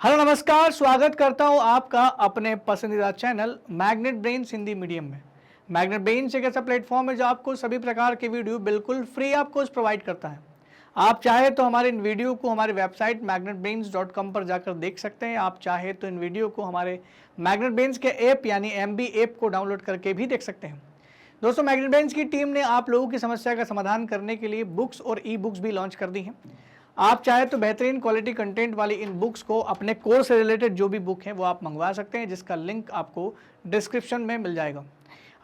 Hello नमस्कार, स्वागत करता हूं आपका अपने पसंदीदा channel magnet brains Hindi medium में। मैग्नेट ब्रेन्स एक ऐसा प्लेटफॉर्म है जो आपको सभी प्रकार के वीडियो बिल्कुल फ्री आपको प्रोवाइड करता है। आप चाहे तो हमारे इन वीडियो को हमारी वेबसाइट magnetbrains.com पर जाकर देख सकते हैं। आप चाहे तो इन वीडियो को हमारे मैग्नेट ब्रेन्स के ऐप यानी MB ऐप को डाउनलोड करके भी देख सकते हैं। दोस्तों, मैग्नेट ब्रेन्स की टीम ने आप लोगों की समस्या का समाधान करने के लिए बुक्स और ई बुक्स भी लॉन्च कर दी हैं। आप चाहे तो बेहतरीन क्वालिटी कंटेंट वाली इन बुक्स को अपने कोर्स से रिलेटेड जो भी बुक है वो आप मंगवा सकते हैं, जिसका लिंक आपको डिस्क्रिप्शन में मिल जाएगा।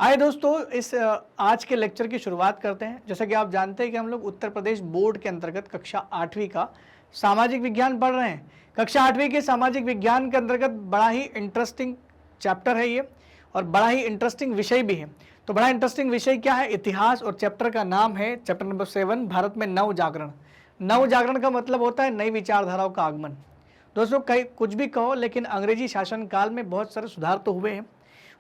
आइए दोस्तों, इस आज के लेक्चर की शुरुआत करते हैं। जैसा कि आप जानते हैं कि हम लोग उत्तर प्रदेश बोर्ड के अंतर्गत कक्षा 8वीं का सामाजिक विज्ञान पढ़ रहे हैं। कक्षा 8वीं के सामाजिक विज्ञान के अंतर्गत बड़ा ही इंटरेस्टिंग चैप्टर है ये, और बड़ा ही इंटरेस्टिंग विषय भी है। तो बड़ा इंटरेस्टिंग विषय क्या है? इतिहास। और चैप्टर का नाम है चैप्टर नंबर 7, भारत में नव जागरण। नव जागरण का मतलब होता है नई विचारधाराओं का आगमन। दोस्तों, कई कुछ भी कहो, लेकिन अंग्रेजी शासन काल में बहुत सारे सुधार तो हुए हैं,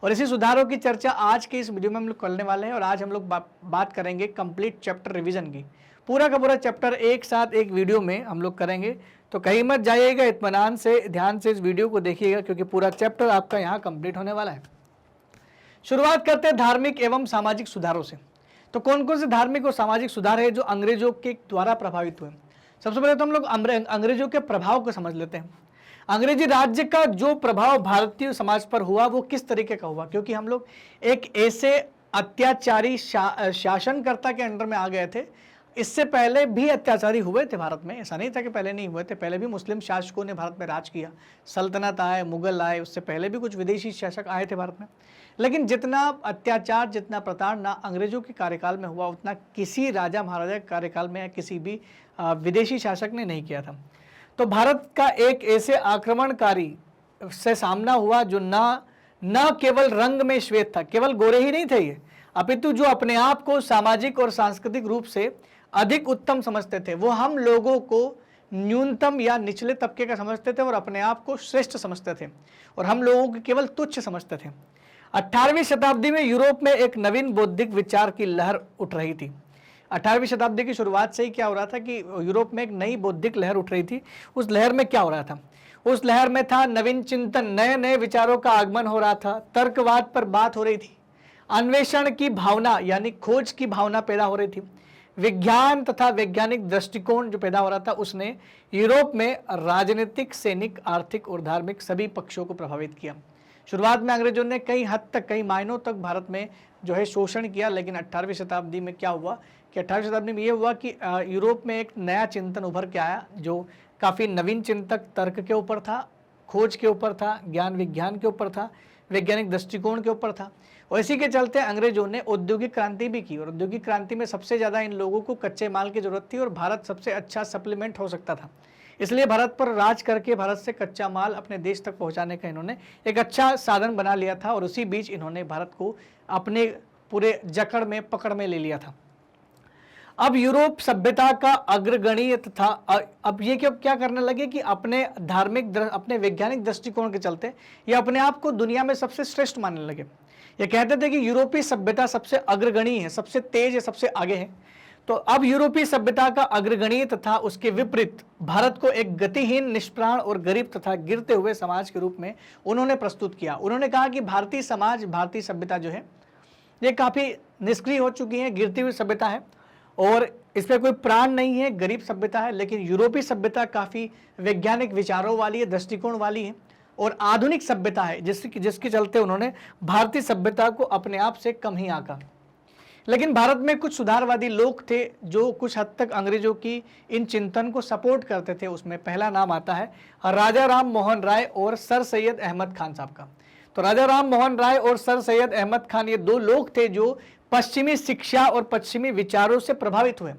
और इसी सुधारों की चर्चा आज के इस वीडियो में हम लोग करने वाले हैं। और आज हम लोग बात करेंगे कंप्लीट चैप्टर रिवीजन की। पूरा का पूरा चैप्टर एक साथ एक वीडियो में हम लोग करेंगे, तो कहीं मत जाइएगा, इत्मीनान से ध्यान से इस वीडियो को देखिएगा, क्योंकि पूरा चैप्टर आपका यहाँ कंप्लीट होने वाला है। शुरुआत करते हैं धार्मिक एवं सामाजिक सुधारों से। तो कौन कौन से धार्मिक और सामाजिक सुधार है जो अंग्रेजों के द्वारा प्रभावित हुए? सबसे पहले तो हम लोग अंग्रेजों के प्रभाव को समझ लेते हैं। अंग्रेजी राज्य का जो प्रभाव भारतीय समाज पर हुआ वो किस तरीके का हुआ, क्योंकि हम लोग एक ऐसे अत्याचारी शासनकर्ता के अंडर में आ गए थे। इससे पहले भी अत्याचारी हुए थे भारत में, ऐसा नहीं था कि पहले नहीं हुए थे। पहले भी मुस्लिम शासकों ने भारत में राज किया, सल्तनत आए, मुगल आए, उससे पहले भी कुछ विदेशी शासक आए थे भारत में। लेकिन जितना अत्याचार, जितना प्रताड़ना अंग्रेजों के कार्यकाल में हुआ, उतना किसी राजा महाराजा के कार्यकाल में या किसी भी विदेशी शासक ने नहीं किया था। तो भारत का एक ऐसे आक्रमणकारी से सामना हुआ जो न केवल रंग में श्वेत था, केवल गोरे ही नहीं थे ये, अपितु जो अपने आप को सामाजिक और सांस्कृतिक रूप से अधिक उत्तम समझते थे, वो हम लोगों को न्यूनतम या निचले तबके का समझते थे और अपने आप को श्रेष्ठ समझते थे, और हम लोगों को केवल तुच्छ समझते थे। 18वीं शताब्दी में यूरोप में एक नवीन बौद्धिक विचार की लहर उठ रही थी। 18वीं शताब्दी की शुरुआत से ही क्या हो रहा था कि यूरोप में एक नई बौद्धिक लहर उठ रही थी। उस लहर में क्या हो रहा था? उस लहर में था नवीन चिंतन, नए नए विचारों का आगमन हो रहा था, तर्कवाद पर बात हो रही थी, अन्वेषण की भावना यानी खोज की भावना पैदा हो रही थी, विज्ञान तथा वैज्ञानिक दृष्टिकोण जो पैदा हो रहा था, उसने यूरोप में राजनीतिक, सैनिक, आर्थिक और धार्मिक सभी पक्षों को प्रभावित किया। शुरुआत में अंग्रेजों ने कई हद तक, कई महीनों तक भारत में जो है शोषण किया, लेकिन 18वीं शताब्दी में क्या हुआ कि 18वीं शताब्दी में ये हुआ कि यूरोप में एक नया चिंतन उभर के आया जो काफ़ी नवीन चिंतक, तर्क के ऊपर था, खोज के ऊपर था, ज्ञान विज्ञान के ऊपर था, वैज्ञानिक दृष्टिकोण के ऊपर था। और इसी के चलते अंग्रेजों ने औद्योगिक क्रांति भी की, और औद्योगिक क्रांति में सबसे ज़्यादा इन लोगों को कच्चे माल की जरूरत थी, और भारत सबसे अच्छा सप्लीमेंट हो सकता था। इसलिए भारत पर राज करके भारत से कच्चा माल अपने देश तक पहुंचाने का इन्होंने एक अच्छा साधन बना लिया था, और उसी बीच इन्होंने भारत को अपने पूरे जकड़ में, पकड़ में ले लिया था। अब यूरोप सभ्यता का अग्रगणीय था। अब ये क्या करने लगे कि अपने धार्मिक, अपने वैज्ञानिक दृष्टिकोण के चलते ये अपने आप को दुनिया में सबसे श्रेष्ठ मानने लगे। ये कहते थे कि यूरोपीय सभ्यता सबसे अग्रगणीय है, सबसे तेज है, सबसे आगे है। तो अब यूरोपीय सभ्यता का अग्रगणीय तथा उसके विपरीत भारत को एक गतिहीन, निष्प्राण और गरीब तथा गिरते हुए समाज के रूप में उन्होंने प्रस्तुत किया। उन्होंने कहा कि भारतीय समाज, भारतीय सभ्यता जो है ये काफ़ी निष्क्रिय हो चुकी है, गिरती हुई सभ्यता है, और इस पर कोई प्राण नहीं है, गरीब सभ्यता है। लेकिन यूरोपीय सभ्यता काफ़ी वैज्ञानिक विचारों वाली है, दृष्टिकोण वाली है, और आधुनिक सभ्यता है, जिसके चलते उन्होंने भारतीय सभ्यता को अपने आप से कम ही आंका। लेकिन भारत में कुछ सुधारवादी लोग थे जो कुछ हद तक अंग्रेजों की इन चिंतन को सपोर्ट करते थे। उसमें पहला नाम आता है राजा राम मोहन राय और सर सैयद अहमद खान साहब का। तो राजा राम मोहन राय और सर सैयद अहमद खान ये दो लोग थे जो पश्चिमी शिक्षा और पश्चिमी विचारों से प्रभावित हुए।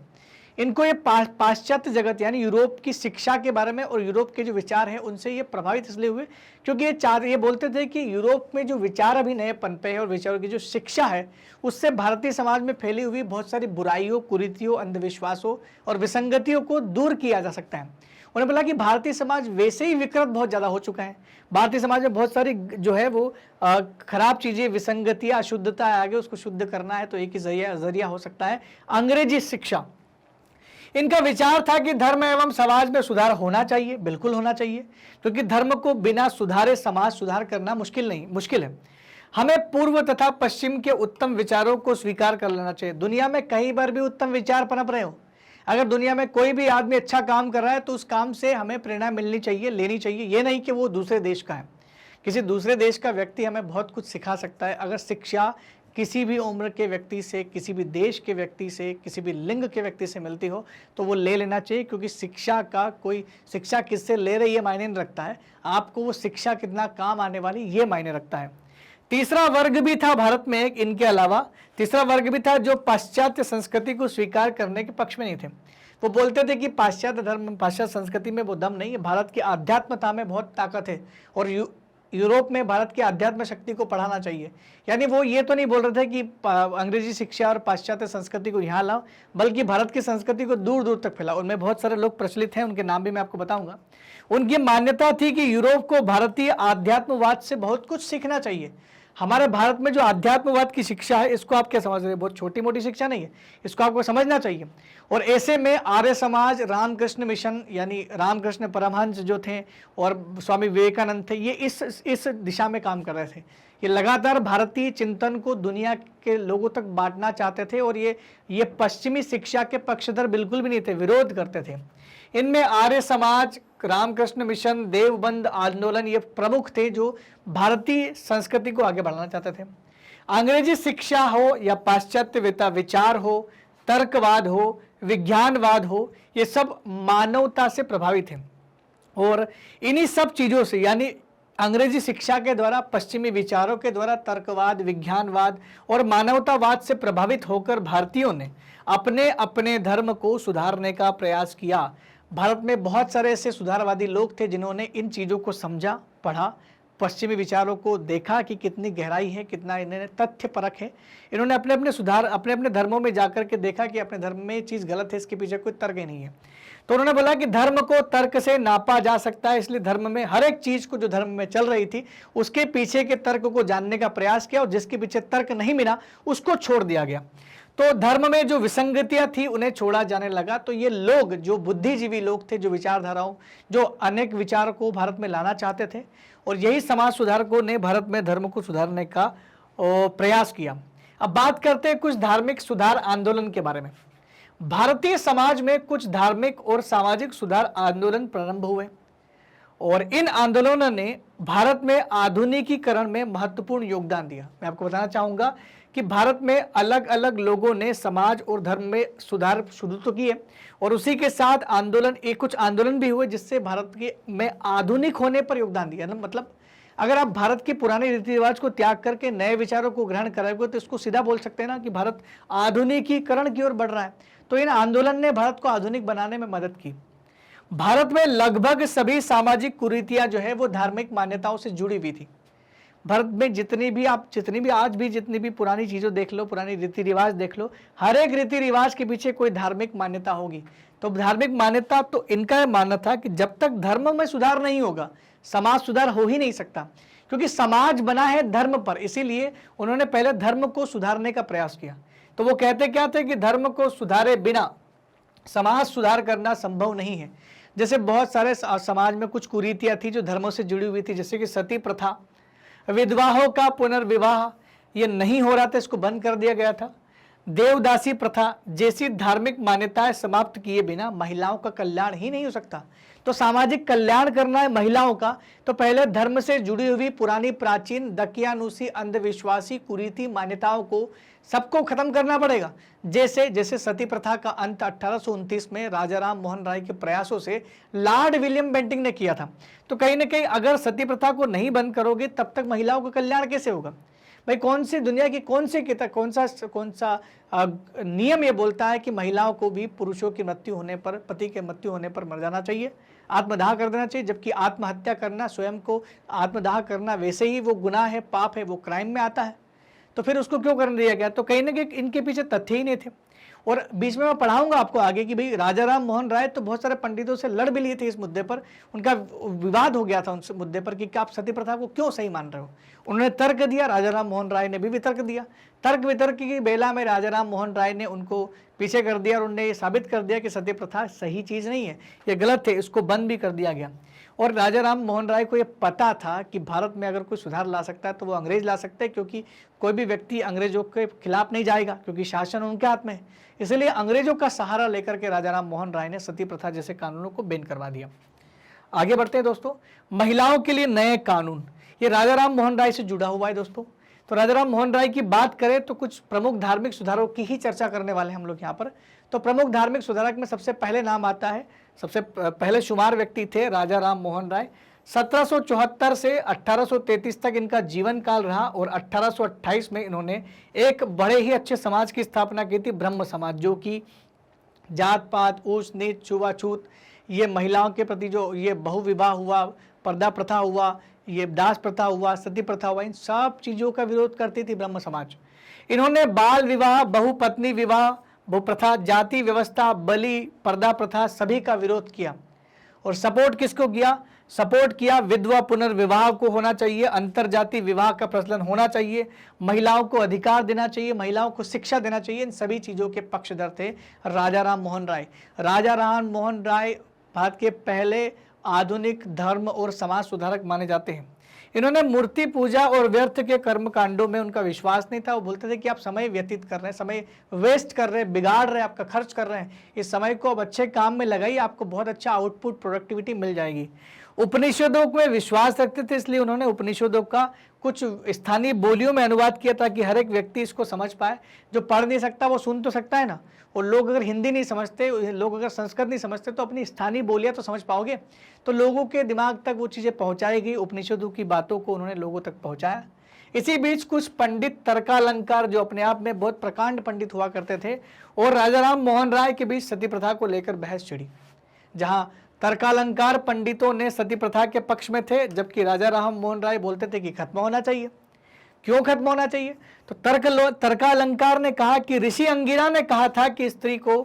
इनको ये पाश्चात्य जगत यानी यूरोप की शिक्षा के बारे में और यूरोप के जो विचार हैं उनसे ये प्रभावित इसलिए हुए क्योंकि ये बोलते थे कि यूरोप में जो विचार अभी नए पनपे हैं और विचारों की जो शिक्षा है उससे भारतीय समाज में फैली हुई बहुत सारी बुराइयों, कुरीतियों, अंधविश्वासों और विसंगतियों को दूर किया जा सकता है। उन्होंने बोला कि भारतीय समाज वैसे ही विकृत बहुत ज़्यादा हो चुका है, भारतीय समाज में बहुत सारी जो है वो खराब चीज़ें, विसंगतियाँ, अशुद्धता आगे, उसको शुद्ध करना है तो एक ही जरिया हो सकता है अंग्रेजी शिक्षा। इनका विचार था कि धर्म एवं समाज में सुधार होना चाहिए, बिल्कुल होना चाहिए, क्योंकि धर्म को बिना सुधारे समाज सुधार करना मुश्किल है। हमें पूर्व तथा पश्चिम के उत्तम विचारों को स्वीकार कर लेना चाहिए। दुनिया में कहीं पर भी उत्तम विचार पनप रहे हो, अगर दुनिया में कोई भी आदमी अच्छा काम कर रहा है तो उस काम से हमें प्रेरणा मिलनी चाहिए, लेनी चाहिए। ये नहीं कि वो दूसरे देश का है, किसी दूसरे देश का व्यक्ति हमें बहुत कुछ सिखा सकता है। अगर शिक्षा किसी भी उम्र के व्यक्ति से, किसी भी देश के व्यक्ति से, किसी भी लिंग के व्यक्ति से मिलती हो तो वो ले लेना चाहिए, क्योंकि शिक्षा किससे ले रही है मायने नहीं रखता है, आपको वो शिक्षा कितना काम आने वाली ये मायने रखता है। तीसरा वर्ग भी था भारत में एक, इनके अलावा तीसरा वर्ग भी था जो पाश्चात्य संस्कृति को स्वीकार करने के पक्ष में नहीं थे। वो बोलते थे कि पाश्चात्य धर्म, पाश्चात्य संस्कृति में वो दम नहीं है, भारत की आध्यात्मता में बहुत ताकत है और यूरोप में भारत की आध्यात्म शक्ति को पढ़ाना चाहिए। यानी वो ये तो नहीं बोल रहे थे कि अंग्रेजी शिक्षा और पाश्चात्य संस्कृति को यहाँ लाओ, बल्कि भारत की संस्कृति को दूर दूर तक फैलाओ। उनमें बहुत सारे लोग प्रचलित हैं, उनके नाम भी मैं आपको बताऊंगा। उनकी मान्यता थी कि यूरोप को भारतीय आध्यात्मवाद से बहुत कुछ सीखना चाहिए। हमारे भारत में जो आध्यात्मवाद की शिक्षा है, इसको आप क्या समझ रहे हैं, बहुत छोटी मोटी शिक्षा नहीं है, इसको आपको समझना चाहिए। और ऐसे में आर्य समाज, रामकृष्ण मिशन यानी रामकृष्ण परमहंस जो थे और स्वामी विवेकानंद थे, ये इस दिशा में काम कर रहे थे। ये लगातार भारतीय चिंतन को दुनिया के लोगों तक बांटना चाहते थे और ये पश्चिमी शिक्षा के पक्षधर बिल्कुल भी नहीं थे, विरोध करते थे। इनमें आर्य समाज, रामकृष्ण मिशन, देवबंद आंदोलन ये प्रमुख थे जो भारतीय संस्कृति को आगे बढ़ाना चाहते थे। अंग्रेजी शिक्षा हो या पाश्चात्य विचार हो, तर्कवाद हो, विज्ञानवाद हो, ये सब मानवता से प्रभावित है। और इन्हीं सब चीज़ों से, यानी अंग्रेजी शिक्षा के द्वारा, पश्चिमी विचारों के द्वारा, तर्कवाद, विज्ञानवाद और मानवतावाद से प्रभावित होकर भारतीयों ने अपने अपने धर्म को सुधारने का प्रयास किया। भारत में बहुत सारे ऐसे सुधारवादी लोग थे जिन्होंने इन चीज़ों को समझा, पढ़ा, पश्चिमी विचारों को देखा कि कितनी गहराई है, कितना इन्हें तथ्य परख है। इन्होंने अपने अपने धर्मों में जाकर के देखा कि अपने धर्म में ये चीज़ गलत है, इसके पीछे कोई तर्क ही नहीं है। तो उन्होंने बोला कि धर्म को तर्क से नापा जा सकता है, इसलिए धर्म में हर एक चीज़ को जो धर्म में चल रही थी उसके पीछे के तर्क को जानने का प्रयास किया और जिसके पीछे तर्क नहीं मिला उसको छोड़ दिया गया। तो धर्म में जो विसंगतियां थी उन्हें छोड़ा जाने लगा। तो ये लोग जो बुद्धिजीवी लोग थे, जो विचारधाराओं, जो अनेक विचारों को भारत में लाना चाहते थे, और यही समाज सुधारकों ने भारत में धर्म को सुधारने का प्रयास किया। अब बात करते हैं कुछ धार्मिक सुधार आंदोलन के बारे में। भारतीय समाज में कुछ धार्मिक और सामाजिक सुधार आंदोलन प्रारंभ हुए और इन आंदोलनों ने भारत में आधुनिकीकरण में महत्वपूर्ण योगदान दिया। मैं आपको बताना चाहूँगा कि भारत में अलग अलग लोगों ने समाज और धर्म में सुधार शुरू तो किए और उसी के साथ कुछ आंदोलन भी हुए जिससे भारत के में आधुनिक होने पर योगदान दिया। मतलब अगर आप भारत के पुराने रीति रिवाज को त्याग करके नए विचारों को ग्रहण करोगे तो इसको सीधा बोल सकते हैं ना कि भारत आधुनिकीकरण की ओर बढ़ रहा है। तो इन आंदोलन ने भारत को आधुनिक बनाने में मदद की। भारत में लगभग सभी सामाजिक कुरीतियां जो है वो धार्मिक मान्यताओं से जुड़ी हुई थी। भारत में जितनी भी पुरानी चीज़ों देख लो, पुरानी रीति रिवाज देख लो, हर एक रीति रिवाज के पीछे कोई धार्मिक मान्यता होगी। तो धार्मिक मान्यता, तो इनका मानना था कि जब तक धर्म में सुधार नहीं होगा समाज सुधार हो ही नहीं सकता, क्योंकि समाज बना है धर्म पर। इसीलिए उन्होंने पहले धर्म को सुधारने का प्रयास किया। तो वो कहते क्या थे कि धर्म को सुधारे बिना समाज सुधार करना संभव नहीं है। जैसे बहुत सारे समाज में कुछ कुरीतियाँ थी जो धर्मों से जुड़ी हुई थी, जैसे कि सती प्रथा, विधवाओं का पुनर्विवाह, ये नहीं हो रहा था, इसको बंद कर दिया गया था। देवदासी प्रथा जैसी धार्मिक मान्यताएं समाप्त किए बिना महिलाओं का कल्याण ही नहीं हो सकता। तो सामाजिक कल्याण करना है महिलाओं का, तो पहले धर्म से जुड़ी हुई पुरानी प्राचीन दकियानुसी अंधविश्वासी कुरीति मान्यताओं को सबको खत्म करना पड़ेगा। जैसे सती प्रथा का अंत 1829 में राजा राम मोहन राय के प्रयासों से लॉर्ड विलियम बेंटिंक ने किया था। तो कहीं ना कहीं अगर सती प्रथा को नहीं बंद करोगे तब तक महिलाओं का कल्याण कैसे होगा? भाई कौन सी दुनिया की कौन सा नियम ये बोलता है कि महिलाओं को भी पुरुषों की मृत्यु होने पर, पति के मृत्यु होने पर मर जाना चाहिए, आत्मदाह कर देना चाहिए, जबकि आत्महत्या करना, स्वयं को आत्मदाह करना वैसे ही वो गुनाह है, पाप है, वो क्राइम में आता है। तो फिर उसको क्यों करने दिया गया? तो कहीं ना कहीं इनके पीछे तथ्य ही नहीं थे। और बीच में मैं पढ़ाऊंगा आपको आगे कि भाई राजा राम मोहन राय तो बहुत सारे पंडितों से लड़ भी लिए थे इस मुद्दे पर, उनका विवाद हो गया था उस मुद्दे पर कि आप सती प्रथा को क्यों सही मान रहे हो। उन्होंने तर्क दिया, राजा राम मोहन राय ने भी वितर्क दिया। तर्क वितर्क की बेला में राजा राम मोहन राय ने उनको पीछे कर दिया और उन्होंने ये साबित कर दिया कि सती प्रथा सही चीज़ नहीं है, ये गलत है, इसको बंद भी कर दिया गया। और राजा राम मोहन राय को ये पता था कि भारत में अगर कोई सुधार ला सकता है तो वो अंग्रेज ला सकते हैं, क्योंकि कोई भी व्यक्ति अंग्रेजों के खिलाफ नहीं जाएगा क्योंकि शासन उनके हाथ में है। इसलिए अंग्रेजों का सहारा लेकर के राजा राम मोहन राय ने सती प्रथा जैसे कानूनों को बैन करवा दिया। आगे बढ़ते हैं दोस्तों, महिलाओं के लिए नए कानून, ये राजा राम मोहन राय से जुड़ा हुआ है दोस्तों। तो राजा राम मोहन राय की बात करें तो कुछ प्रमुख धार्मिक सुधारों की ही चर्चा करने वाले हैं हम लोग यहाँ पर। तो प्रमुख धार्मिक सुधारक में सबसे पहले नाम आता है, सबसे पहले शुमार व्यक्ति थे राजा राम मोहन राय। 1774 से 1833 तक इनका जीवन काल रहा और 1828 में इन्होंने एक बड़े ही अच्छे समाज की स्थापना की थी, ब्रह्म समाज, जो कि जात पात, ऊंच नीच, छुआछूत, ये महिलाओं के प्रति जो ये बहुविवाह हुआ, पर्दा प्रथा हुआ, ये दास प्रथा हुआ, सती प्रथा हुआ, इन सब चीज़ों का विरोध करती थी ब्रह्म समाज। इन्होंने बाल विवाह, बहुपत्नी विवाह, बहुप्रथा, जाति व्यवस्था, बलि, पर्दा प्रथा सभी का विरोध किया। और सपोर्ट किसको किया? सपोर्ट किया विधवा पुनर्विवाह को होना चाहिए, अंतरजाति विवाह का प्रचलन होना चाहिए, महिलाओं को अधिकार देना चाहिए, महिलाओं को शिक्षा देना चाहिए। इन सभी चीज़ों के पक्षधर थे राजा राम मोहन राय। राजा राम मोहन राय भारत के पहले आधुनिक धर्म और समाज सुधारक माने जाते हैं। इन्होंने मूर्ति पूजा और व्यर्थ के कर्म कांडों में उनका विश्वास नहीं था। वो बोलते थे कि आप समय व्यतीत कर रहे हैं, समय वेस्ट कर रहे हैं, बिगाड़ रहे हैं, आपका खर्च कर रहे हैं, इस समय को अब अच्छे काम में लगाइए, आपको बहुत अच्छा आउटपुट, प्रोडक्टिविटी मिल जाएगी। उपनिषदों में विश्वास रखते थे, इसलिए उन्होंने उपनिषदों का कुछ स्थानीय बोलियों में अनुवाद किया ताकि हर एक व्यक्ति इसको समझ पाए। जो पढ़ नहीं सकता वो सुन तो सकता है ना, और लोग अगर हिंदी नहीं समझते, लोग अगर संस्कृत नहीं समझते तो अपनी स्थानीय बोलियां तो समझ पाओगे। तो लोगों के दिमाग तक वो चीज़ें पहुंचाई गई, उपनिषदों की बातों को उन्होंने लोगों तक पहुंचाया। इसी बीच कुछ पंडित तर्कालंकार, जो अपने आप में बहुत प्रकांड पंडित हुआ करते थे, और राजा राम मोहन राय के बीच सती प्रथा को लेकर बहस छिड़ी। जहाँ तर्कालंकार पंडितों ने सती प्रथा के पक्ष में थे, जबकि राजा राम मोहन राय बोलते थे कि खत्म होना चाहिए। क्यों खत्म होना चाहिए? तो तर्कालंकार ने कहा कि ऋषि अंगिरा ने कहा था कि स्त्री को,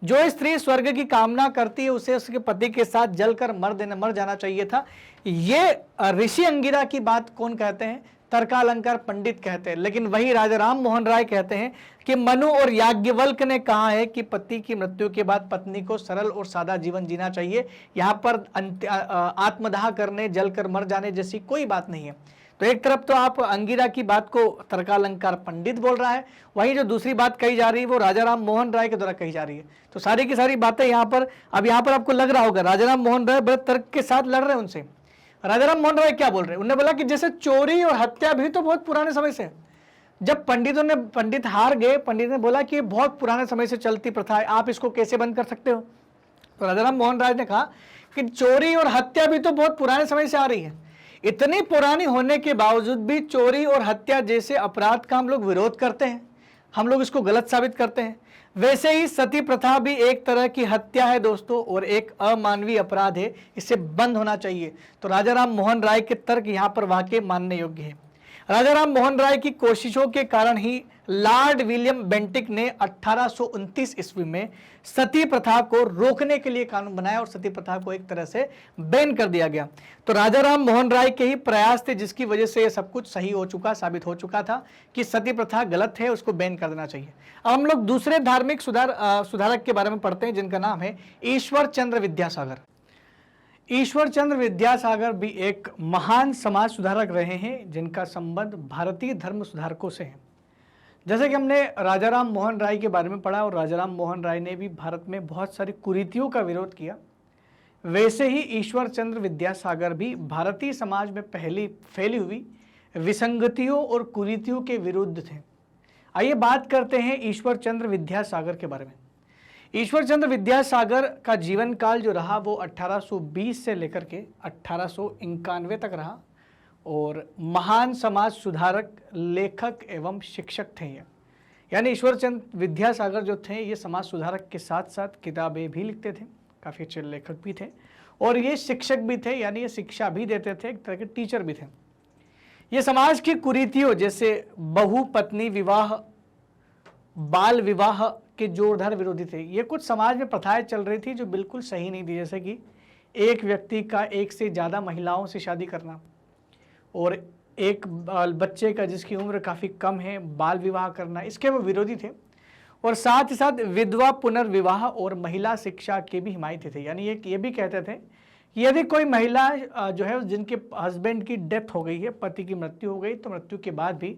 जो स्त्री स्वर्ग की कामना करती है उसे उसके पति के साथ जलकर मर जाना चाहिए था। ये ऋषि अंगिरा की बात कौन कहते हैं? तर्कालंकार पंडित कहते हैं। लेकिन वही राजा राम मोहन राय कहते हैं कि मनु और याज्ञवल्क्य ने कहा है कि पति की मृत्यु के बाद पत्नी को सरल और सादा जीवन जीना चाहिए। यहाँ पर आत्मदाह करने, जलकर मर जाने जैसी कोई बात नहीं है। तो एक तरफ तो आप अंगिरा की बात को तर्कालंकार पंडित बोल रहा है, वहीं जो दूसरी बात कही जा रही है वो राजा राम मोहन राय के द्वारा कही जा रही है। तो सारी की सारी बातें यहाँ पर, अब यहाँ पर आपको लग रहा होगा राजा राम मोहन राय बड़े तर्क के साथ लड़ रहे हैं उनसे। राजा राम मोहन राय क्या बोल रहे हैं? उन्होंने बोला कि जैसे चोरी और हत्या भी तो बहुत पुराने समय से, जब पंडित हार गए, पंडित ने बोला कि बहुत पुराने समय से चलती प्रथा है, आप इसको कैसे बंद कर सकते हो? तो राजा राम मोहन राय ने कहा कि चोरी और हत्या भी तो बहुत पुराने समय से आ रही है। इतनी पुरानी होने के बावजूद भी चोरी और हत्या जैसे अपराध का हम लोग विरोध करते हैं, हम लोग इसको गलत साबित करते हैं। वैसे ही सती प्रथा भी एक तरह की हत्या है दोस्तों, और एक अमानवीय अपराध है, इससे बंद होना चाहिए। तो राजा राम मोहन राय के तर्क यहाँ पर वाकई मानने योग्य है। राजा राम मोहन राय की कोशिशों के कारण ही लॉर्ड विलियम बेंटिक ने 1829 ईस्वी में सती प्रथा को रोकने के लिए कानून बनाया और सती प्रथा को एक तरह से बैन कर दिया गया। तो राजा राम मोहन राय के ही प्रयास थे जिसकी वजह से ये सब कुछ सही हो चुका, साबित हो चुका था कि सती प्रथा गलत है, उसको बैन कर देना चाहिए। अब हम लोग दूसरे धार्मिक सुधारक के बारे में पढ़ते हैं, जिनका नाम है ईश्वर चंद्र विद्यासागर। ईश्वर चंद्र विद्यासागर भी एक महान समाज सुधारक रहे हैं, जिनका संबंध भारतीय धर्म सुधारकों से है। जैसे कि हमने राजा राम मोहन राय के बारे में पढ़ा और राजा राम मोहन राय ने भी भारत में बहुत सारी कुरीतियों का विरोध किया, वैसे ही ईश्वर चंद्र विद्यासागर भी भारतीय समाज में फैली हुई विसंगतियों और कुरीतियों के विरुद्ध थे। आइए बात करते हैं ईश्वर चंद्र विद्यासागर के बारे में। ईश्वर चंद्र विद्यासागर का जीवन काल जो रहा वो 1820 से लेकर के 1891 तक रहा, और महान समाज सुधारक, लेखक एवं शिक्षक थे ये। यानी ईश्वर चंद्र विद्यासागर जो थे ये समाज सुधारक के साथ साथ किताबें भी लिखते थे, काफ़ी अच्छे लेखक भी थे, और ये शिक्षक भी थे, यानी ये शिक्षा भी देते थे, एक तरह के टीचर भी थे। ये समाज की कुरीतियों जैसे बहुपत्नी विवाह, बाल विवाह के जोरदार विरोधी थे। ये कुछ समाज में प्रथाएं चल रही थी जो बिल्कुल सही नहीं थी, जैसे कि एक व्यक्ति का एक से ज़्यादा महिलाओं से शादी करना और एक बच्चे का जिसकी उम्र काफ़ी कम है बाल विवाह करना, इसके वो विरोधी थे। और साथ ही साथ विधवा पुनर्विवाह और महिला शिक्षा के भी हिमायती थे। यानी ये भी कहते थे कि यदि कोई महिला जो है जिनके हस्बैंड की डेथ हो गई है, पति की मृत्यु हो गई, तो मृत्यु के बाद भी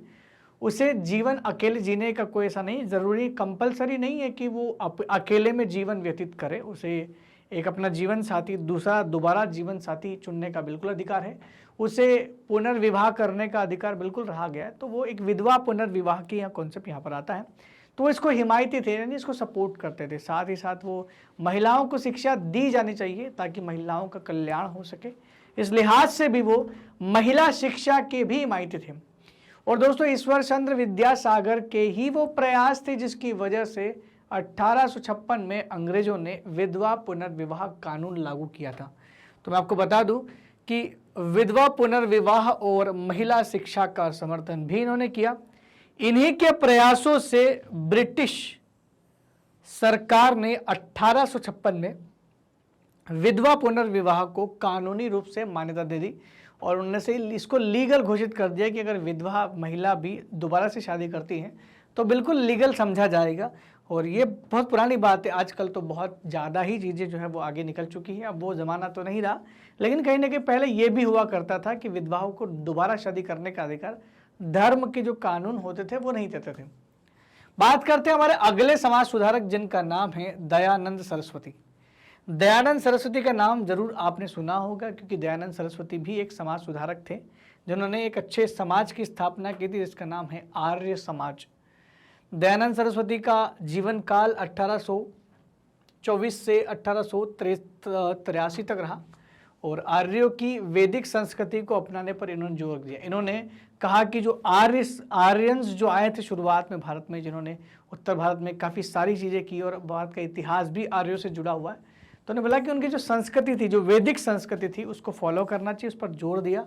उसे जीवन अकेले जीने का कोई ऐसा नहीं ज़रूरी कंपलसरी नहीं है कि वो अकेले में जीवन व्यतीत करे। उसे एक अपना जीवन साथी दोबारा जीवन साथी चुनने का बिल्कुल अधिकार है, उसे पुनर्विवाह करने का अधिकार बिल्कुल रहा गया है। तो वो एक विधवा पुनर्विवाह की यहाँ कॉन्सेप्ट यहाँ पर आता है, तो इसको हिमायती थे, यानी इसको सपोर्ट करते थे। साथ ही साथ वो महिलाओं को शिक्षा दी जानी चाहिए ताकि महिलाओं का कल्याण हो सके, इस लिहाज से भी वो महिला शिक्षा के भी हिमायती थे। और दोस्तों ईश्वर चंद्र विद्यासागर के ही वो प्रयास थे जिसकी वजह से 1856 में अंग्रेजों ने विधवा पुनर्विवाह कानून लागू किया था। तो मैं आपको बता दूं कि विधवा पुनर्विवाह और महिला शिक्षा का समर्थन भी इन्होंने किया। इन्हीं के प्रयासों से ब्रिटिश सरकार ने 1856 में विधवा पुनर्विवाह को कानूनी रूप से मान्यता दे दी और उनने से इसको लीगल घोषित कर दिया कि अगर विधवा महिला भी दोबारा से शादी करती हैं तो बिल्कुल लीगल समझा जाएगा। और ये बहुत पुरानी बात है, आजकल तो बहुत ज़्यादा ही चीज़ें जो है वो आगे निकल चुकी हैं, अब वो ज़माना तो नहीं रहा, लेकिन कहीं ना कहीं पहले ये भी हुआ करता था कि विधवाओं को दोबारा शादी करने का अधिकार धर्म के जो कानून होते थे वो नहीं देते थे। बात करते हैं हमारे अगले समाज सुधारक जिनका नाम है दयानंद सरस्वती। दयानंद सरस्वती का नाम जरूर आपने सुना होगा क्योंकि दयानंद सरस्वती भी एक समाज सुधारक थे जिन्होंने एक अच्छे समाज की स्थापना की थी जिसका नाम है आर्य समाज। दयानंद सरस्वती का जीवन काल 1824 से 1883 तक रहा और आर्यों की वैदिक संस्कृति को अपनाने पर इन्होंने जोर दिया। इन्होंने कहा कि जो आर्यंस जो आए थे शुरुआत में भारत में, जिन्होंने उत्तर भारत में काफ़ी सारी चीज़ें की और भारत का इतिहास भी आर्यों से जुड़ा हुआ है, तो उन्होंने बोला कि उनकी जो संस्कृति थी, जो वैदिक संस्कृति थी, उसको फॉलो करना चाहिए, उस पर जोर दिया।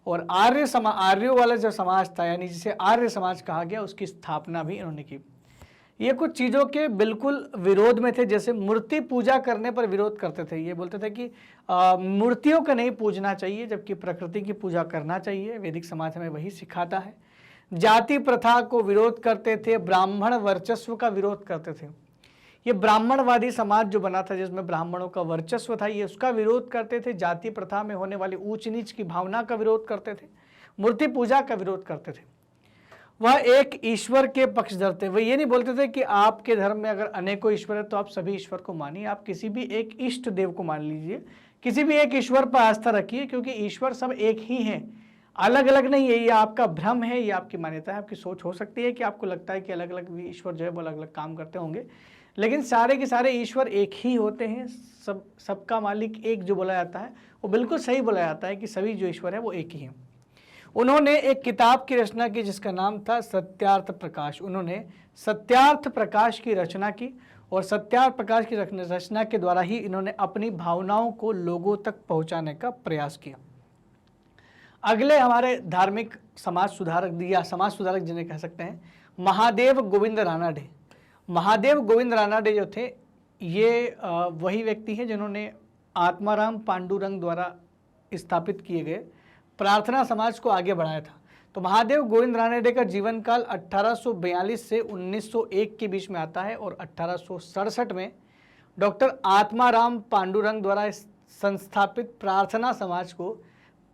और आर्यों वाला जो समाज था यानी जिसे आर्य समाज कहा गया, उसकी स्थापना भी इन्होंने की। ये कुछ चीज़ों के बिल्कुल विरोध में थे, जैसे मूर्ति पूजा करने पर विरोध करते थे। ये बोलते थे कि मूर्तियों का नहीं पूजना चाहिए जबकि प्रकृति की पूजा करना चाहिए, वैदिक समाज हमें वही सिखाता है। जाति प्रथा को विरोध करते थे, ब्राह्मण वर्चस्व का विरोध करते थे। ये ब्राह्मणवादी समाज जो बना था जिसमें ब्राह्मणों का वर्चस्व था, ये उसका विरोध करते थे। जाति प्रथा में होने वाली ऊंच नीच की भावना का विरोध करते थे, मूर्ति पूजा का विरोध करते थे। वह एक ईश्वर के पक्षधर थे। वह ये नहीं बोलते थे कि आपके धर्म में अगर अनेकों ईश्वर है तो आप सभी ईश्वर को मानिए, आप किसी भी एक इष्ट देव को मान लीजिए, किसी भी एक ईश्वर पर आस्था रखिए, क्योंकि ईश्वर सब एक ही हैं, अलग अलग नहीं है। ये आपका भ्रम है, ये आपकी मान्यता है, आपकी सोच हो सकती है कि आपको लगता है कि अलग अलग ईश्वर जो है वो अलग अलग काम करते होंगे, लेकिन सारे के सारे ईश्वर एक ही होते हैं। सबका मालिक एक जो बोला जाता है वो बिल्कुल सही बोला जाता है कि सभी जो ईश्वर है वो एक ही हैं। उन्होंने एक किताब की रचना की जिसका नाम था सत्यार्थ प्रकाश। उन्होंने सत्यार्थ प्रकाश की रचना की और सत्यार्थ प्रकाश की रचना के द्वारा ही इन्होंने अपनी भावनाओं को लोगों तक पहुंचाने का प्रयास किया। अगले हमारे धार्मिक समाज सुधारक या समाज सुधारक जिन्हें कह सकते हैं, महादेव गोविंद रानाडे। महादेव गोविंद रानाडे जो थे ये वही व्यक्ति हैं जिन्होंने आत्माराम पांडुरंग द्वारा स्थापित किए गए प्रार्थना समाज को आगे बढ़ाया था। तो महादेव गोविंद रानाडे का जीवन काल 1842 से 1901 के बीच में आता है और 1867 में डॉक्टर आत्माराम पांडुरंग द्वारा संस्थापित प्रार्थना समाज को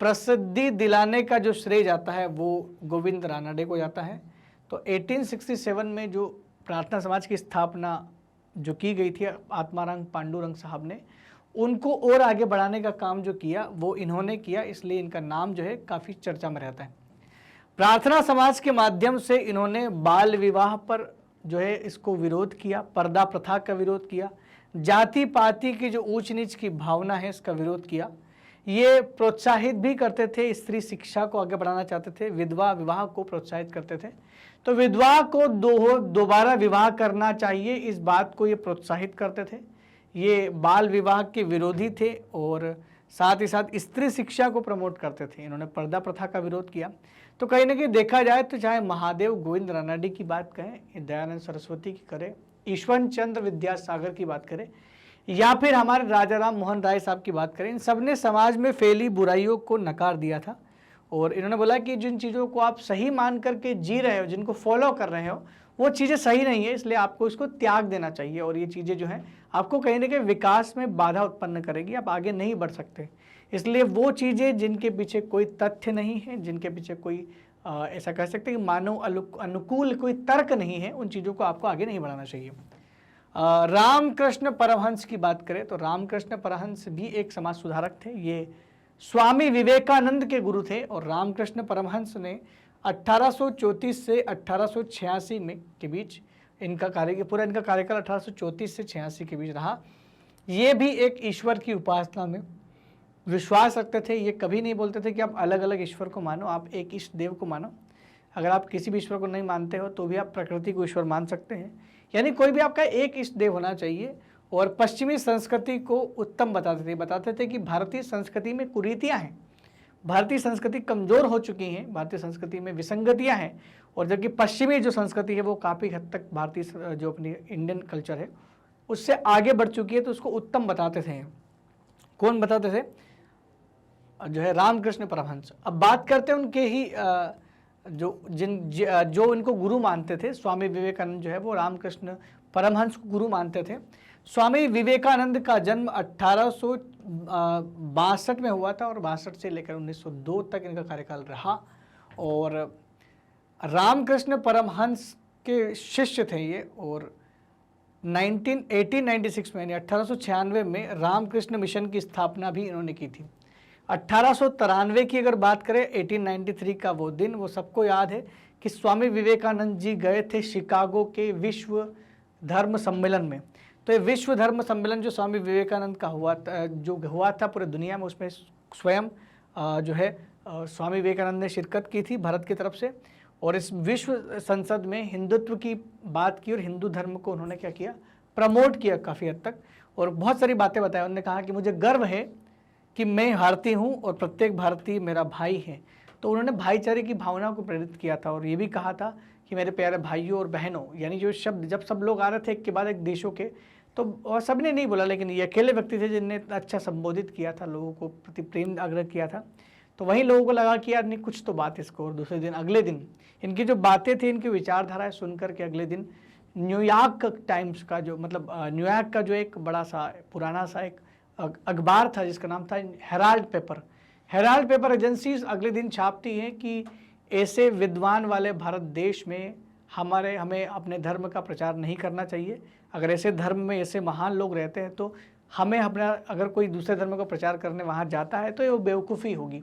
प्रसिद्धि दिलाने का जो श्रेय जाता है वो गोविंद रानाडे को जाता है। तो 1867 में जो प्रार्थना समाज की स्थापना जो की गई थी आत्माराम पांडुरंग साहब ने, उनको और आगे बढ़ाने का काम जो किया वो इन्होंने किया, इसलिए इनका नाम जो है काफ़ी चर्चा में रहता है। प्रार्थना समाज के माध्यम से इन्होंने बाल विवाह पर जो है इसको विरोध किया, पर्दा प्रथा का विरोध किया, जाति पाति की जो ऊंच नीच की भावना है इसका विरोध किया। ये प्रोत्साहित भी करते थे, स्त्री शिक्षा को आगे बढ़ाना चाहते थे, विधवा विवाह को प्रोत्साहित करते थे। तो विधवा को दोबारा विवाह करना चाहिए इस बात को ये प्रोत्साहित करते थे। ये बाल विवाह के विरोधी थे और साथ ही साथ स्त्री शिक्षा को प्रमोट करते थे। इन्होंने पर्दा प्रथा का विरोध किया। तो कहीं ना कहीं देखा जाए तो चाहे महादेव गोविंद रानाडे की बात कहें, दयानंद सरस्वती की करें, ईश्वर चंद्र विद्यासागर की बात करें या फिर हमारे राजा राम मोहन राय साहब की बात करें, इन सब ने समाज में फैली बुराइयों को नकार दिया था और इन्होंने बोला कि जिन चीज़ों को आप सही मान करके जी रहे हो, जिनको फॉलो कर रहे हो, वो चीज़ें सही नहीं है, इसलिए आपको इसको त्याग देना चाहिए और ये चीज़ें जो हैं आपको कहीं ना कहीं विकास में बाधा उत्पन्न करेगी, आप आगे नहीं बढ़ सकते। इसलिए वो चीज़ें जिनके पीछे कोई तथ्य नहीं है, जिनके पीछे कोई ऐसा कह सकते हैं कि मानव अनुकूल कोई तर्क नहीं है, उन चीज़ों को आपको आगे नहीं बढ़ाना चाहिए। रामकृष्ण परमहंस की बात करें तो रामकृष्ण परमहंस भी एक समाज सुधारक थे। ये स्वामी विवेकानंद के गुरु थे और रामकृष्ण परमहंस ने 1834 से 1886 में के बीच इनका कार्यकाल 1834 से 86 के बीच रहा। ये भी एक ईश्वर की उपासना में विश्वास रखते थे। ये कभी नहीं बोलते थे कि आप अलग अलग ईश्वर को मानो, आप एक इष्ट देव को मानो। अगर आप किसी भी ईश्वर को नहीं मानते हो तो भी आप प्रकृति को ईश्वर मान सकते हैं, यानी कोई भी आपका एक इष्ट देव होना चाहिए। और पश्चिमी संस्कृति को उत्तम बताते थे कि भारतीय संस्कृति में कुरीतियाँ हैं, भारतीय संस्कृति कमज़ोर हो चुकी हैं, भारतीय संस्कृति में विसंगतियाँ हैं, और जबकि पश्चिमी जो संस्कृति है वो काफ़ी हद तक भारतीय जो अपनी इंडियन कल्चर है उससे आगे बढ़ चुकी है, तो उसको उत्तम बताते थे। कौन बताते थे? जो है रामकृष्ण परमहंस। अब बात करते हैं उनके ही जो इनको गुरु मानते थे। स्वामी विवेकानंद जो है वो रामकृष्ण परमहंस को गुरु मानते थे। स्वामी विवेकानंद का जन्म 1862 में हुआ था और 62 से लेकर 1902 तक इनका कार्यकाल रहा। और रामकृष्ण परमहंस के शिष्य थे ये, और 1896 में यानी 1896 में रामकृष्ण मिशन की स्थापना भी इन्होंने की थी। 1893 की अगर बात करें, 1893 का वो दिन वो सबको याद है कि स्वामी विवेकानंद जी गए थे शिकागो के विश्व धर्म सम्मेलन में। तो ये विश्व धर्म सम्मेलन जो स्वामी विवेकानंद का हुआ था पूरे दुनिया में, उसमें स्वयं जो है स्वामी विवेकानंद ने शिरकत की थी भारत की तरफ से, और इस विश्व संसद में हिंदुत्व की बात की और हिंदू धर्म को उन्होंने क्या किया, प्रमोट किया काफ़ी हद तक, और बहुत सारी बातें बताई। उन्होंने कहा कि मुझे गर्व है कि मैं भारतीय हूँ और प्रत्येक भारतीय मेरा भाई है। तो उन्होंने भाईचारे की भावना को प्रेरित किया था और ये भी कहा था कि मेरे प्यारे भाइयों और बहनों, यानी जो शब्द जब सब लोग आ रहे थे एक के बाद एक देशों के, तो सब ने नहीं बोला, लेकिन ये अकेले व्यक्ति थे जिनने अच्छा संबोधित किया था, लोगों को प्रति प्रेम आग्रह किया था। तो वहीं लोगों को लगा कि यार नहीं कुछ तो बात इसको, और दूसरे दिन अगले दिन इनकी जो बातें थी, इनकी विचारधाराएं सुनकर के अगले दिन न्यूयॉर्क टाइम्स का जो मतलब न्यूयॉर्क का जो एक बड़ा सा पुराना सा एक अखबार था जिसका नाम था हेराल्ड पेपर एजेंसीज अगले दिन छापती हैं कि ऐसे विद्वान वाले भारत देश में हमें अपने धर्म का प्रचार नहीं करना चाहिए। अगर ऐसे धर्म में ऐसे महान लोग रहते हैं तो हमें अपना, अगर कोई दूसरे धर्म का प्रचार करने वहाँ जाता है तो ये बेवकूफ़ी होगी।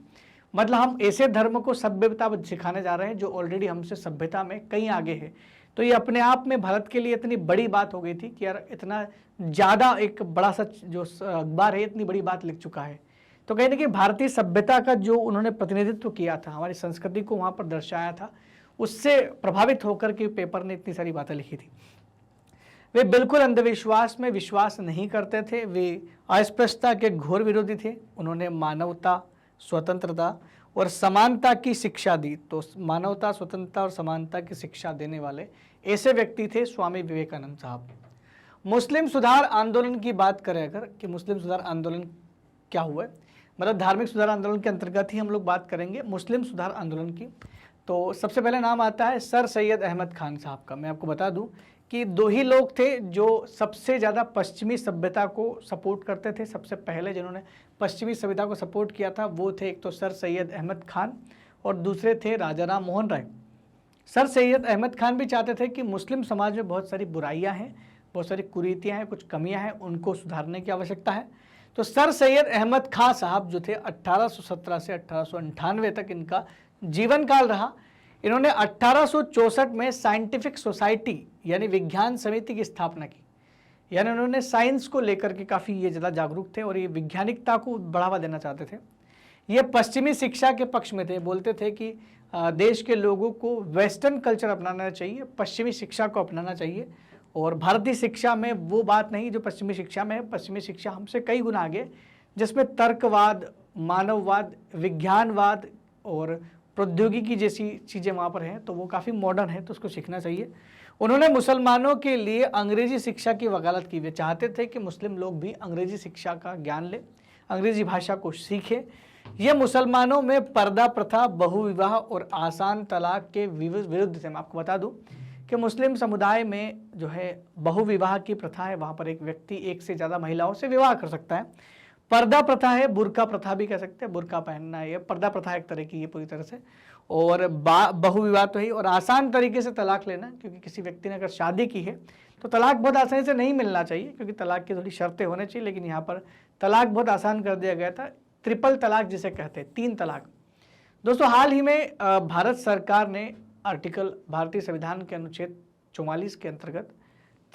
मतलब हम ऐसे धर्म को सभ्यता सिखाने जा रहे हैं जो ऑलरेडी हमसे सभ्यता में कहीं आगे है। तो ये अपने आप में भारत के लिए इतनी बड़ी बात हो गई थी कि यार इतना ज़्यादा एक बड़ा सा जो अखबार है इतनी बड़ी बात लिख चुका है। तो कहीं ना कहीं भारतीय सभ्यता का जो उन्होंने प्रतिनिधित्व किया था, हमारी संस्कृति को वहाँ पर दर्शाया था, उससे प्रभावित होकर के पेपर ने इतनी सारी बातें लिखी थी। वे बिल्कुल अंधविश्वास में विश्वास नहीं करते थे, वे अस्पृश्यता के घोर विरोधी थे। उन्होंने मानवता, स्वतंत्रता और समानता की शिक्षा दी। तो मानवता, स्वतंत्रता और समानता की शिक्षा देने वाले ऐसे व्यक्ति थे स्वामी विवेकानंद साहब। मुस्लिम सुधार आंदोलन की बात करें अगर, कि मुस्लिम सुधार आंदोलन क्या हुआ, मतलब धार्मिक सुधार आंदोलन के अंतर्गत ही हम लोग बात करेंगे मुस्लिम सुधार आंदोलन की। तो सबसे पहले नाम आता है सर सैयद अहमद खान साहब का। मैं आपको बता दूं कि दो ही लोग थे जो सबसे ज़्यादा पश्चिमी सभ्यता को सपोर्ट करते थे। सबसे पहले जिन्होंने पश्चिमी सभ्यता को सपोर्ट किया था वो थे एक तो सर सैयद अहमद खान और दूसरे थे राजा राम मोहन राय। सर सैयद अहमद खान भी चाहते थे कि मुस्लिम समाज में बहुत सारी बुराइयां हैं, बहुत सारी कुरीतियां हैं, कुछ कमियां हैं, उनको सुधारने की आवश्यकता है। तो सर सैयद अहमद खान साहब जो थे 1817 से 1898 तक इनका जीवन काल रहा। इन्होंने 1864 में साइंटिफिक सोसाइटी यानी विज्ञान समिति की स्थापना की। यानी उन्होंने साइंस को लेकर के काफ़ी ये ज़्यादा जागरूक थे और ये वैज्ञानिकता को बढ़ावा देना चाहते थे। ये पश्चिमी शिक्षा के पक्ष में थे, बोलते थे कि देश के लोगों को वेस्टर्न कल्चर अपनाना चाहिए, पश्चिमी शिक्षा को अपनाना चाहिए, और भारतीय शिक्षा में वो बात नहीं जो पश्चिमी शिक्षा में है। पश्चिमी शिक्षा हमसे कई गुना आगे, जिसमें तर्कवाद, मानववाद, विज्ञानवाद और प्रौद्योगिकी जैसी चीज़ें वहाँ पर हैं, तो वो काफ़ी मॉडर्न है, तो उसको सीखना चाहिए। उन्होंने मुसलमानों के लिए अंग्रेजी शिक्षा की वकालत की। वे चाहते थे कि मुस्लिम लोग भी अंग्रेजी शिक्षा का ज्ञान लें, अंग्रेजी भाषा को सीखें। ये मुसलमानों में पर्दा प्रथा, बहुविवाह और आसान तलाक के विरुद्ध थे। मैं आपको बता दूं कि मुस्लिम समुदाय में जो है बहुविवाह की प्रथा है, वहाँ पर एक व्यक्ति एक से ज़्यादा महिलाओं से विवाह कर सकता है। पर्दा प्रथा है, बुर्का प्रथा भी कह सकते हैं, बुर्का पहनना है, पर्दा प्रथा एक तरह की है पूरी तरह से। और बहुविवाह तो ही, और आसान तरीके से तलाक लेना, क्योंकि किसी व्यक्ति ने अगर शादी की है तो तलाक बहुत आसानी से नहीं मिलना चाहिए, क्योंकि तलाक की थोड़ी शर्तें होनी चाहिए, लेकिन यहाँ पर तलाक बहुत आसान कर दिया गया था। ट्रिपल तलाक जिसे कहते हैं, 3 तलाक। दोस्तों हाल ही में भारत सरकार ने आर्टिकल भारतीय संविधान के अनुच्छेद 44 के अंतर्गत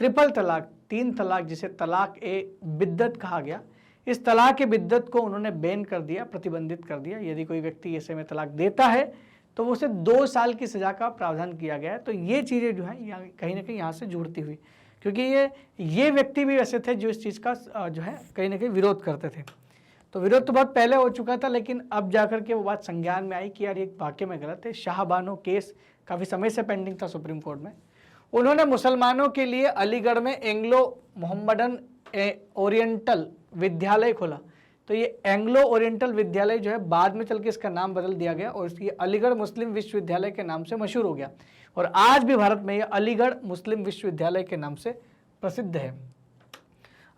ट्रिपल तलाक, 3 तलाक जिसे तलाक ए बिद्दत कहा गया, इस तलाक ए बिद्दत को उन्होंने बैन कर दिया, प्रतिबंधित कर दिया। यदि कोई व्यक्ति ऐसे में तलाक देता है तो उसे 2 साल की सजा का प्रावधान किया गया है। तो ये चीज़ें जो है यहाँ कहीं ना कहीं यहाँ से जुड़ती हुई, क्योंकि ये व्यक्ति भी ऐसे थे जो इस चीज़ का जो है कहीं ना कहीं विरोध करते थे। तो विरोध तो बहुत पहले हो चुका था, लेकिन अब जाकर के वो बात संज्ञान में आई कि यार ये वाकई में गलत है। शाहबानो केस काफ़ी समय से पेंडिंग था सुप्रीम कोर्ट में। उन्होंने मुसलमानों के लिए अलीगढ़ में एंग्लो मोहम्मडन ओरिएंटल विद्यालय खोला। तो ये एंग्लो ओरिएंटल विद्यालय जो है बाद में चल के इसका नाम बदल दिया गया और ये अलीगढ़ मुस्लिम विश्वविद्यालय के नाम से मशहूर हो गया, और आज भी भारत में ये अलीगढ़ मुस्लिम विश्वविद्यालय के नाम से प्रसिद्ध है।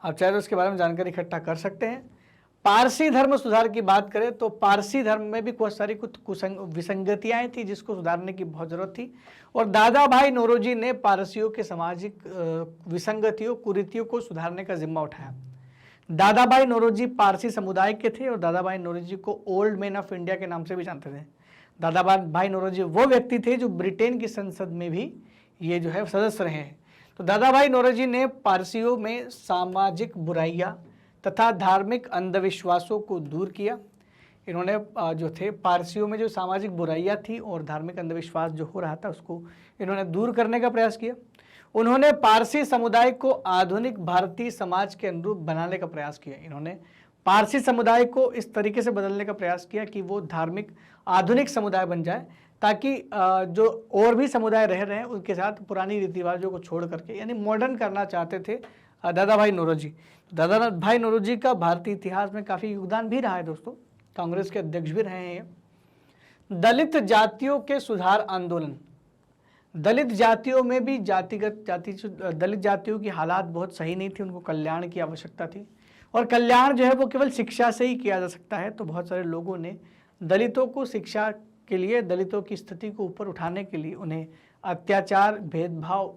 आप चाहे तो इसके बारे में जानकारी इकट्ठा कर सकते हैं। पारसी धर्म सुधार की बात करें तो पारसी धर्म में भी बहुत सारी कुछ विसंगतियाँ थी जिसको सुधारने की बहुत ज़रूरत थी, और दादा भाई नौरोजी ने पारसियों के सामाजिक विसंगतियों, कुरीतियों को सुधारने का जिम्मा उठाया। दादा भाई नौरोजी पारसी समुदाय के थे और दादा भाई नौरोजी को ओल्ड मैन ऑफ इंडिया के नाम से भी जानते थे। दादा भाई नौरोजी वो व्यक्ति थे जो ब्रिटेन की संसद में भी ये जो है सदस्य रहे हैं। तो दादा भाई नौरोजी ने पारसियों में सामाजिक बुराइयां तथा धार्मिक अंधविश्वासों को दूर किया। इन्होंने जो थे पारसियों में जो सामाजिक बुराइयां थी और धार्मिक अंधविश्वास जो हो रहा था उसको इन्होंने दूर करने का प्रयास किया। उन्होंने पारसी समुदाय को आधुनिक भारतीय समाज के अनुरूप बनाने का प्रयास किया। इन्होंने पारसी समुदाय को इस तरीके से बदलने का प्रयास किया कि वो धार्मिक आधुनिक समुदाय बन जाए, ताकि जो और भी समुदाय रह रहे हैं उनके साथ पुरानी रीति रिवाजों को छोड़ करके, यानी मॉडर्न करना चाहते थे दादा भाई नौरोजी। दादा भाई नौरोजी का भारतीय इतिहास में काफ़ी योगदान भी रहा है दोस्तों, कांग्रेस के अध्यक्ष भी रहे हैं। दलित जातियों के सुधार आंदोलन, दलित जातियों में भी दलित जातियों की हालात बहुत सही नहीं थी, उनको कल्याण की आवश्यकता थी, और कल्याण जो है वो केवल शिक्षा से ही किया जा सकता है। तो बहुत सारे लोगों ने दलितों को शिक्षा के लिए, दलितों की स्थिति को ऊपर उठाने के लिए, उन्हें अत्याचार, भेदभाव,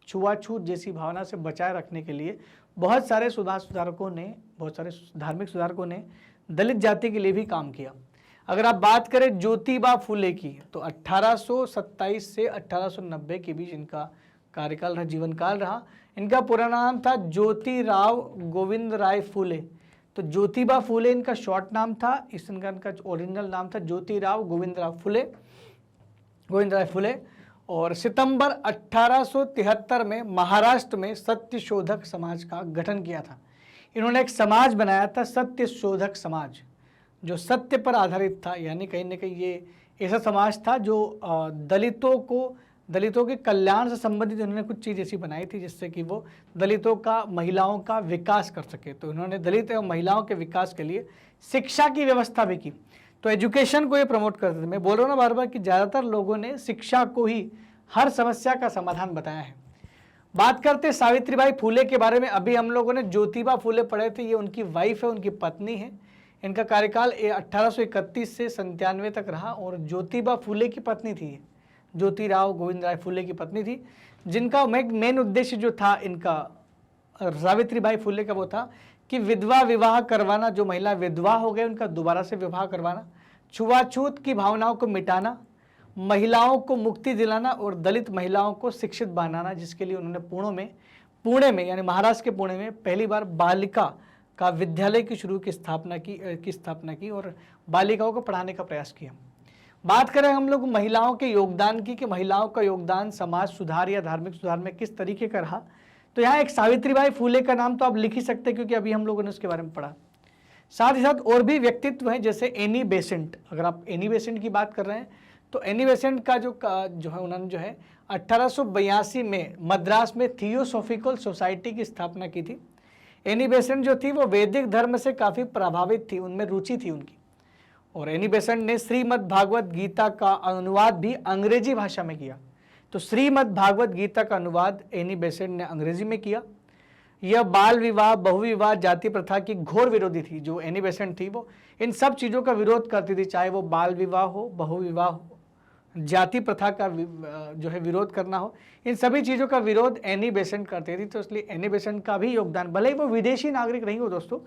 छुआछूत जैसी भावना से बचाए रखने के लिए बहुत सारे सुधारकों ने, बहुत सारे धार्मिक सुधारकों ने दलित जाति के लिए भी काम किया। अगर आप बात करें ज्योतिबा फुले की, तो 1827 से 1890 के बीच इनका कार्यकाल रहा, जीवन काल रहा। इनका पूरा नाम था ज्योतिराव गोविंद राय फुले। तो ज्योतिबा फुले इनका शॉर्ट नाम था, इनका ओरिजिनल नाम था ज्योतिराव गोविंद राय फुले। और सितंबर 1873 में महाराष्ट्र में सत्य शोधक समाज का गठन किया था। इन्होंने एक समाज बनाया था, सत्य शोधक समाज, जो सत्य पर आधारित था। यानी कहीं ना कहीं ये ऐसा समाज था जो दलितों के कल्याण से संबंधित उन्होंने कुछ चीज़ ऐसी बनाई थी जिससे कि वो दलितों का, महिलाओं का विकास कर सके। तो इन्होंने दलित एवं महिलाओं के विकास के लिए शिक्षा की व्यवस्था भी की। तो एजुकेशन को ये प्रमोट करते थे। मैं बोल रहा हूँ ना बार बार कि ज़्यादातर लोगों ने शिक्षा को ही हर समस्या का समाधान बताया है। बात करते सावित्रीबाई फुले के बारे में। अभी हम लोगों ने ज्योतिबा फुले पढ़े थे, ये उनकी वाइफ है, उनकी पत्नी है। इनका कार्यकाल 1831 से 97 तक रहा, और ज्योतिबा फुले की पत्नी थी, ज्योतिराव गोविंद राय फुले की पत्नी थी, जिनका मेन उद्देश्य जो था इनका, सावित्रीबाई फुले का, वो था कि विधवा विवाह करवाना, जो महिला विधवा हो गए उनका दोबारा से विवाह करवाना, छुआछूत की भावनाओं को मिटाना, महिलाओं को मुक्ति दिलाना और दलित महिलाओं को शिक्षित बनाना, जिसके लिए उन्होंने पुणे में यानी महाराष्ट्र के पुणे में पहली बार बालिका का विद्यालय की स्थापना की और बालिकाओं को पढ़ाने का प्रयास किया। बात करें हम लोग महिलाओं के योगदान की, कि महिलाओं का योगदान समाज सुधार या धार्मिक सुधार में किस तरीके का रहा, तो यहाँ एक सावित्रीबाई फुले का नाम तो आप लिख ही सकते हैं, क्योंकि अभी हम लोगों ने उसके बारे में पढ़ा। साथ ही साथ और भी व्यक्तित्व हैं, जैसे एनी बेसेंट। अगर आप एनी बेसेंट की बात कर रहे हैं तो एनी बेसेंट का जो है उन्होंने जो है 1882 में मद्रास में थियोसॉफिकल सोसाइटी की स्थापना की थी। एनी बेसेंट जो थी वो वैदिक धर्म से काफ़ी प्रभावित थी, उनमें रुचि थी उनकी। और एनी बेसेंट ने श्रीमद् भागवत गीता का अनुवाद भी अंग्रेजी भाषा में किया। तो श्रीमद् भागवत गीता का अनुवाद एनी बेसेंट ने अंग्रेजी में किया। यह बाल विवाह, बहुविवाह, जाति प्रथा की घोर विरोधी थी। जो एनी बेसेंट थी वो इन सब चीज़ों का विरोध करती थी, चाहे वो बाल विवाह हो, बहुविवाह हो, जाति प्रथा का जो है विरोध करना हो, इन सभी चीज़ों का विरोध एनी बेसेंट करती थी। तो इसलिए एनी बेसेंट का भी योगदान, भले ही वो विदेशी नागरिक नहीं हो दोस्तों,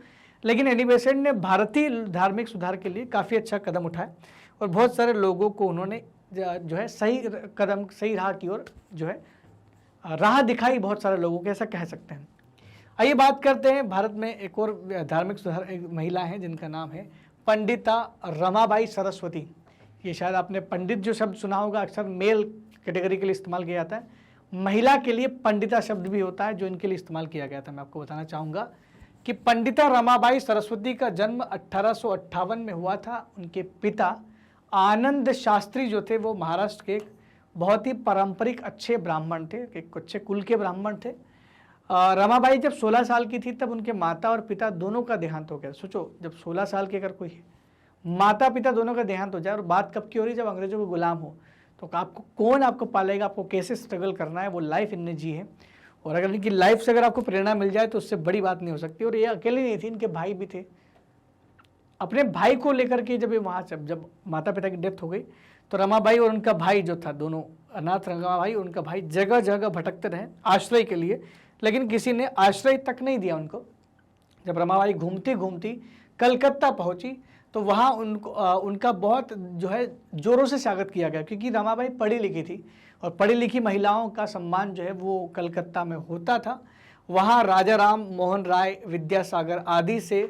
लेकिन एनी बेसेंट ने भारतीय धार्मिक सुधार के लिए काफ़ी अच्छा कदम उठाया और बहुत सारे लोगों को उन्होंने जो है सही कदम, सही राह की ओर जो है राह दिखाई बहुत सारे लोगों को, ऐसा कह सकते हैं। आइए बात करते हैं, भारत में एक और धार्मिक सुधार एक महिला है जिनका नाम है पंडिता रमाबाई सरस्वती। ये शायद आपने पंडित जो शब्द सुना होगा, अक्सर मेल कैटेगरी के लिए इस्तेमाल किया जाता है। महिला के लिए पंडिता शब्द भी होता है जो इनके लिए इस्तेमाल किया गया था। मैं आपको बताना चाहूँगा कि पंडिता रमाबाई सरस्वती का जन्म 1858 में हुआ था। उनके पिता आनंद शास्त्री जो थे वो महाराष्ट्र के एक बहुत ही पारंपरिक अच्छे ब्राह्मण थे, एक अच्छे कुल के ब्राह्मण थे। रमाबाई जब 16 साल की थी तब उनके माता और पिता दोनों का देहांत हो गया। सोचो, जब 16 साल के अगर कोई माता पिता दोनों का देहांत हो जाए, और बात कब की हो रही, जब अंग्रेजों के गुलाम हो, तो आपको कौन आपको पालेगा, आपको कैसे स्ट्रगल करना है, वो लाइफ इनने जी है। और अगर इनकी लाइफ से अगर आपको प्रेरणा मिल जाए तो उससे बड़ी बात नहीं हो सकती। और ये अकेले नहीं थी, इनके भाई भी थे। अपने भाई को लेकर के जब वहाँ जब माता पिता की डेथ हो गई तो रमाबाई और उनका भाई जो था, दोनों अनाथ रमाबाई और उनका भाई जगह जगह भटकते रहे आश्रय के लिए, लेकिन किसी ने आश्रय तक नहीं दिया उनको। जब रमाबाई घूमती घूमती कलकत्ता पहुंची तो वहाँ उनका बहुत जो है जोरों से स्वागत किया गया, क्योंकि रमाबाई पढ़ी लिखी थी और पढ़ी लिखी महिलाओं का सम्मान जो है वो कलकत्ता में होता था। वहाँ राजा राम मोहन राय, विद्यासागर आदि से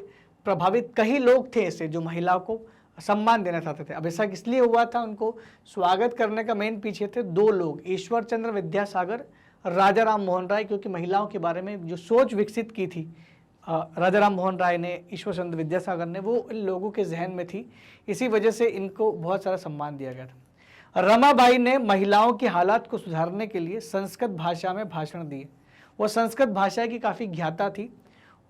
प्रभावित कई लोग थे ऐसे जो महिलाओं को सम्मान देना चाहते थे। अब ऐसा इसलिए हुआ था, उनको स्वागत करने का मेन पीछे थे दो लोग, ईश्वर चंद्र विद्यासागर, राजा राम मोहन राय, क्योंकि महिलाओं के बारे में जो सोच विकसित की थी राजा राम मोहन राय ने, ईश्वर चंद्र विद्यासागर ने, वो इन लोगों के जहन में थी। इसी वजह से इनको बहुत सारा सम्मान दिया गया था। रमाबाई ने महिलाओं की हालात को सुधारने के लिए संस्कृत भाषा में भाषण दिए। वो संस्कृत भाषा की काफ़ी ज्ञाता थी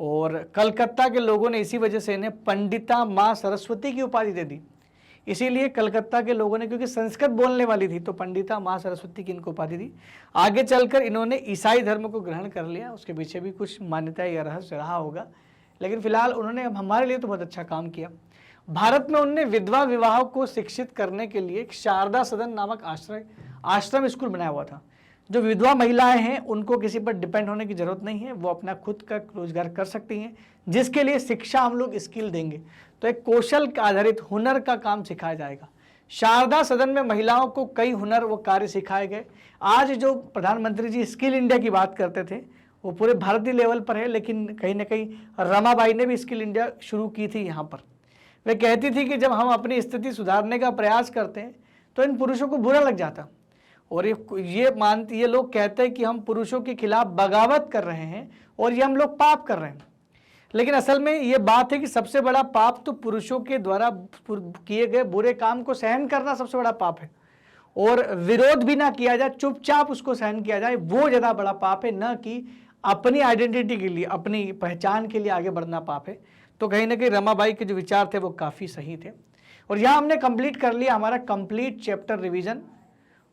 और कलकत्ता के लोगों ने इसी वजह से इन्हें पंडिता माँ सरस्वती की उपाधि दे दी। इसीलिए कलकत्ता के लोगों ने, क्योंकि संस्कृत बोलने वाली थी, तो पंडिता माँ सरस्वती की इनको उपाधि दी। आगे चलकर इन्होंने ईसाई धर्म को ग्रहण कर लिया, उसके पीछे भी कुछ मान्यता या रहस्य रहा होगा, लेकिन फिलहाल उन्होंने हमारे लिए तो बहुत अच्छा काम किया। भारत में उन्होंने विधवा विवाह को शिक्षित करने के लिए एक शारदा सदन नामक आश्रम स्कूल बनाया हुआ था। जो विधवा महिलाएं हैं उनको किसी पर डिपेंड होने की जरूरत नहीं है, वो अपना खुद का रोजगार कर सकती हैं, जिसके लिए शिक्षा हम लोग स्किल देंगे। तो एक कौशल आधारित हुनर का काम सिखाया जाएगा। शारदा सदन में महिलाओं को कई हुनर व कार्य सिखाए गए। आज जो प्रधानमंत्री जी स्किल इंडिया की बात करते थे वो पूरे भारतीय लेवल पर है, लेकिन कहीं ना कहीं रमाबाई ने भी स्किल इंडिया शुरू की थी यहाँ पर। वे कहती थी कि जब हम अपनी स्थिति सुधारने का प्रयास करते हैं तो इन पुरुषों को बुरा लग जाता, और ये लोग कहते हैं कि हम पुरुषों के खिलाफ बगावत कर रहे हैं और ये हम लोग पाप कर रहे हैं। लेकिन असल में ये बात है कि सबसे बड़ा पाप तो पुरुषों के द्वारा किए गए बुरे काम को सहन करना सबसे बड़ा पाप है, और विरोध भी ना किया जाए, चुपचाप उसको सहन किया जाए, वो ज़्यादा बड़ा पाप है, न कि अपनी आइडेंटिटी के लिए, अपनी पहचान के लिए आगे बढ़ना पाप है। तो कहीं ना कहीं रमाबाई के जो विचार थे वो काफ़ी सही थे। और यहाँ हमने कंप्लीट कर लिया हमारा कंप्लीट चैप्टर रिवीजन,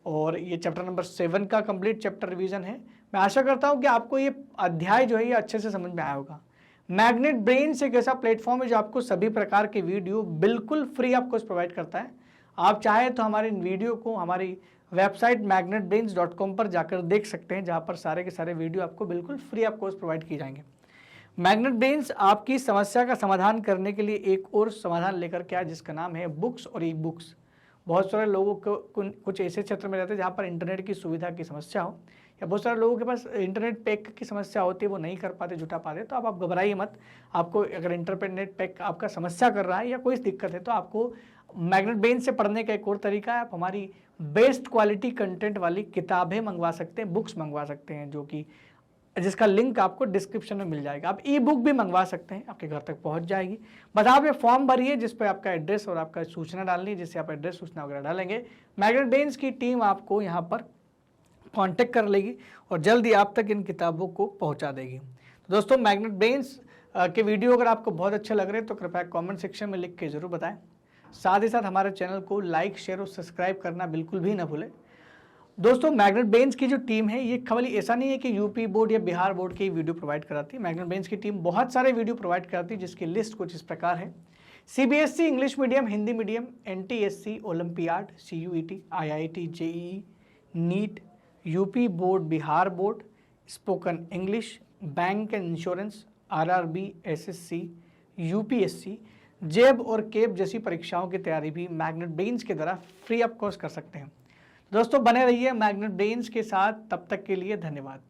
और ये चैप्टर नंबर 7 का कंप्लीट चैप्टर रिवीजन है। मैं आशा करता हूँ कि आपको ये अध्याय जो है ये अच्छे से समझ में आया होगा। मैग्नेट ब्रेन्स एक ऐसा प्लेटफॉर्म है जो आपको सभी प्रकार के वीडियो बिल्कुल फ्री आपको प्रोवाइड करता है। आप चाहे तो हमारे इन वीडियो को हमारी वेबसाइट magnetbrains.com पर जाकर देख सकते हैं, जहाँ पर सारे के सारे वीडियो आपको बिल्कुल फ्री आपको प्रोवाइड किए जाएंगे। मैग्नेट ब्रेन्स आपकी समस्या का समाधान करने के लिए एक और समाधान लेकर के आया, जिसका नाम है बुक्स और ई बुक्स। बहुत सारे लोगों को कुछ ऐसे क्षेत्र में रहते हैं जहाँ पर इंटरनेट की सुविधा की समस्या हो, या बहुत सारे लोगों के पास इंटरनेट पैक की समस्या होती है, वो नहीं कर पाते, जुटा पाते। तो आप घबराइए मत। आपको अगर इंटरनेट पैक आपका समस्या कर रहा है या कोई दिक्कत है तो आपको मैग्नेट ब्रेन्स से पढ़ने का एक और तरीका है। आप हमारी बेस्ट क्वालिटी कंटेंट वाली किताबें मंगवा सकते हैं, बुक्स मंगवा सकते हैं, जो कि जिसका लिंक आपको डिस्क्रिप्शन में मिल जाएगा। आप ई बुक भी मंगवा सकते हैं, आपके घर तक पहुंच जाएगी। बस आप ये फॉर्म भरिए जिस पर आपका एड्रेस और आपका सूचना डालनी है, जिससे आप एड्रेस सूचना वगैरह डालेंगे, मैग्नेट ब्रेन्स की टीम आपको यहाँ पर कांटेक्ट कर लेगी और जल्दी आप तक इन किताबों को पहुंचा देगी। तो दोस्तों, मैग्नेट ब्रेन्स के वीडियो अगर आपको बहुत अच्छे लग रहे हैं तो कृपया कमेंट सेक्शन में लिख के ज़रूर बताएं। साथ ही साथ हमारे चैनल को लाइक, शेयर और सब्सक्राइब करना बिल्कुल भी ना भूलें। दोस्तों, मैग्नेट ब्रेन्स की जो टीम है ये खाली ऐसा नहीं है कि यूपी बोर्ड या बिहार बोर्ड की वीडियो प्रोवाइड कराती है। मैग्नेट ब्रेन्स की टीम बहुत सारे वीडियो प्रोवाइड कराती है, जिसकी लिस्ट कुछ इस प्रकार है। CBSE English medium, Hindi medium, NTSC, olympiad, CUET, IIT, JEE, NEET, UP board, Bihar board, spoken English, bank and insurance, RRB, SSC, UPSC, जेब और केब जैसी परीक्षाओं की तैयारी भी मैग्नेट ब्रेन्स के द्वारा फ्री ऑफ कॉस्ट कर सकते हैं। दोस्तों, बने रहिए मैग्नेट ब्रेन्स के साथ। तब तक के लिए धन्यवाद।